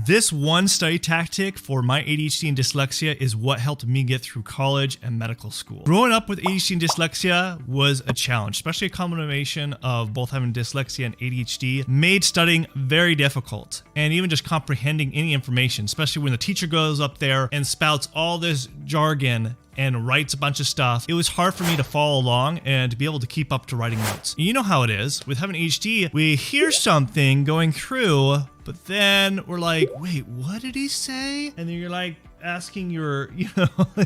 This one study tactic for my ADHD and dyslexia is what helped me get through college and medical school. Growing up with ADHD and dyslexia was a challenge, especially a combination of both having dyslexia and ADHD made studying very difficult, and even just comprehending any information, especially when the teacher goes up there and spouts all this jargon and writes a bunch of stuff. It was hard for me to follow along and to be able to keep up to writing notes. You know how it is. With having ADHD, we hear something going through, but then we're like, wait, what did he say? And then you're like asking your,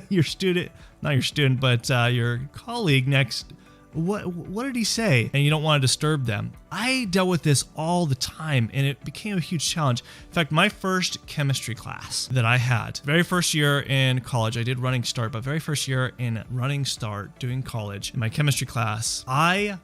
your student, not your student, but your colleague next, what did he say? And you don't want to disturb them. I dealt with this all the time, and it became a huge challenge. In fact, my first chemistry class that I had, very first year in college, I did running start, but very first year in running start doing college, in my chemistry class, I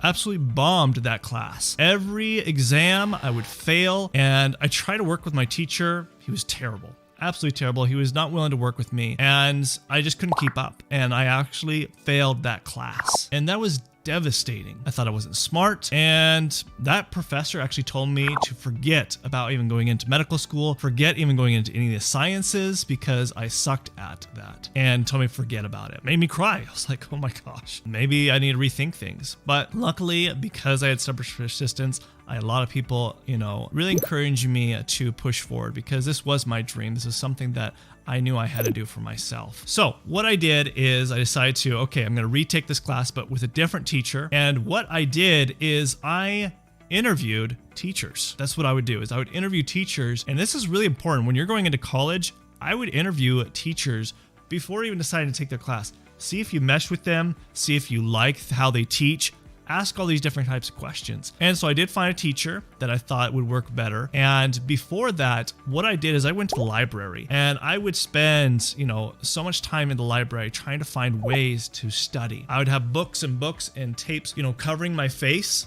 absolutely bombed that class. Every exam I would fail, and I tried to work with my teacher. He was terrible. Absolutely terrible. He was not willing to work with me, and I just couldn't keep up, and I actually failed that class, and that was devastating. I thought I wasn't smart, and that professor actually told me to forget about even going into medical school, forget even going into any of the sciences, because I sucked at that, and told me to forget about it. Made me cry. I was like, oh my gosh, maybe I need to rethink things. But luckily, because I had stubborn persistence, I had a lot of people, really encouraging me to push forward, because this was my dream. This is something that I knew I had to do for myself. So what I did is I decided to, okay, I'm going to retake this class, but with a different teacher. And what I did is I interviewed teachers. That's what I would do, is I would interview teachers. And this is really important. When you're going into college, I would interview teachers before even deciding to take their class. See if you mesh with them, see if you like how they teach. Ask all these different types of questions. And so I did find a teacher that I thought would work better. And before that, what I did is I went to the library, and I would spend, so much time in the library trying to find ways to study. I would have books and tapes, covering my face.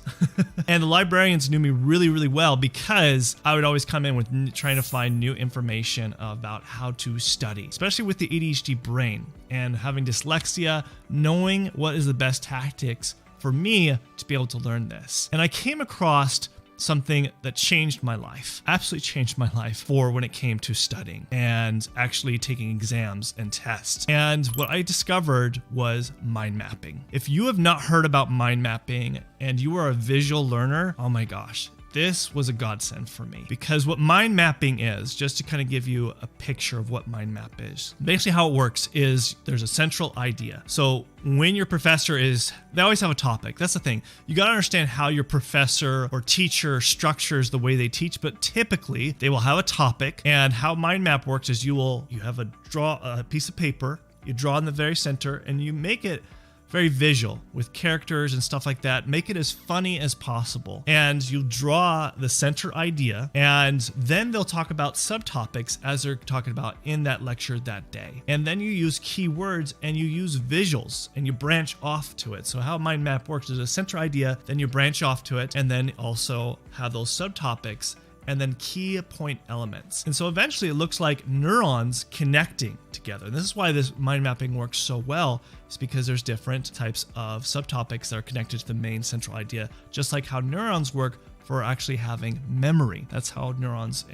And the librarians knew me really, really well, because I would always come in with trying to find new information about how to study, especially with the ADHD brain and having dyslexia, knowing what is the best tactics for me to be able to learn this. And I came across something that changed my life, absolutely changed my life for when it came to studying and actually taking exams and tests. And what I discovered was mind mapping. If you have not heard about mind mapping and you are a visual learner, oh my gosh, this was a godsend for me, because what mind mapping is, just to kind of give you a picture of what mind map is, basically how it works is there's a central idea. So when your professor they always have a topic. That's the thing. You got to understand how your professor or teacher structures the way they teach, but typically they will have a topic, and how mind map works is you have a piece of paper, you draw in the very center, and you make it very visual with characters and stuff like that. Make it as funny as possible. And you draw the center idea, and then they'll talk about subtopics as they're talking about in that lecture that day. And then you use keywords and you use visuals and you branch off to it. So how mind map works is a center idea, then you branch off to it, and then also have those subtopics and then key point elements. And so eventually it looks like neurons connecting together. And this is why this mind mapping works so well, is because there's different types of subtopics that are connected to the main central idea, just like how neurons work for actually having memory. That's how neurons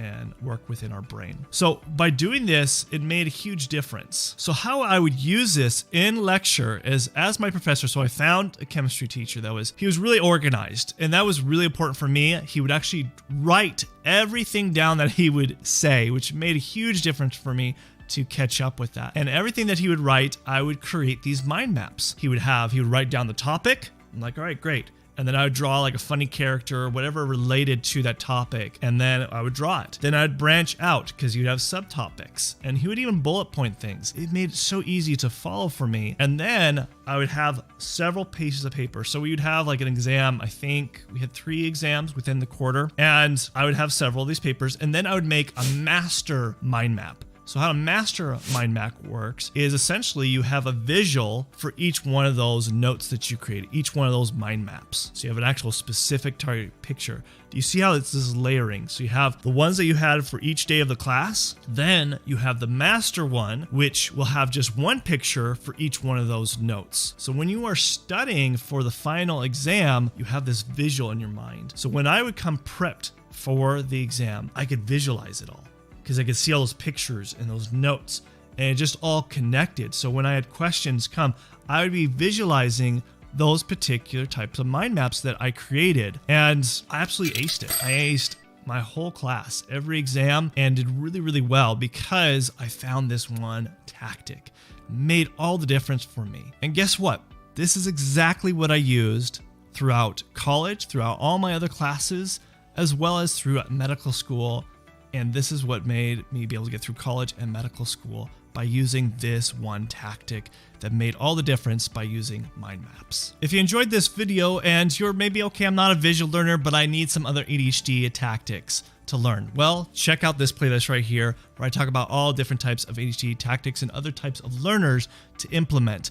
work within our brain. So by doing this, it made a huge difference. So how I would use this in lecture is as my professor. So I found a chemistry teacher he was really organized, and that was really important for me. He would actually write everything down that he would say, which made a huge difference for me to catch up with that. And everything that he would write, I would create these mind maps. He would write down the topic. I'm like, all right, great. And then I would draw like a funny character or whatever related to that topic. And then I would draw it. Then I'd branch out because you'd have subtopics. And he would even bullet point things. It made it so easy to follow for me. And then I would have several pieces of paper. So we would have like an exam. I think we had 3 exams within the quarter. And I would have several of these papers. And then I would make a master mind map. So how a master mind map works is essentially you have a visual for each one of those notes that you created, each one of those mind maps. So you have an actual specific target picture. Do you see how it's this layering? So you have the ones that you had for each day of the class. Then you have the master one, which will have just one picture for each one of those notes. So when you are studying for the final exam, you have this visual in your mind. So when I would come prepped for the exam, I could visualize it all because I could see all those pictures and those notes and it just all connected. So when I had questions come, I would be visualizing those particular types of mind maps that I created. And I absolutely aced it. I aced my whole class, every exam, and did really, really well because I found this one tactic. Made all the difference for me. And guess what? This is exactly what I used throughout college, throughout all my other classes, as well as throughout medical school. And this is what made me be able to get through college and medical school by using this one tactic that made all the difference by using mind maps. If you enjoyed this video and you're maybe, okay, I'm not a visual learner, but I need some other ADHD tactics to learn, well, check out this playlist right here where I talk about all different types of ADHD tactics and other types of learners to implement.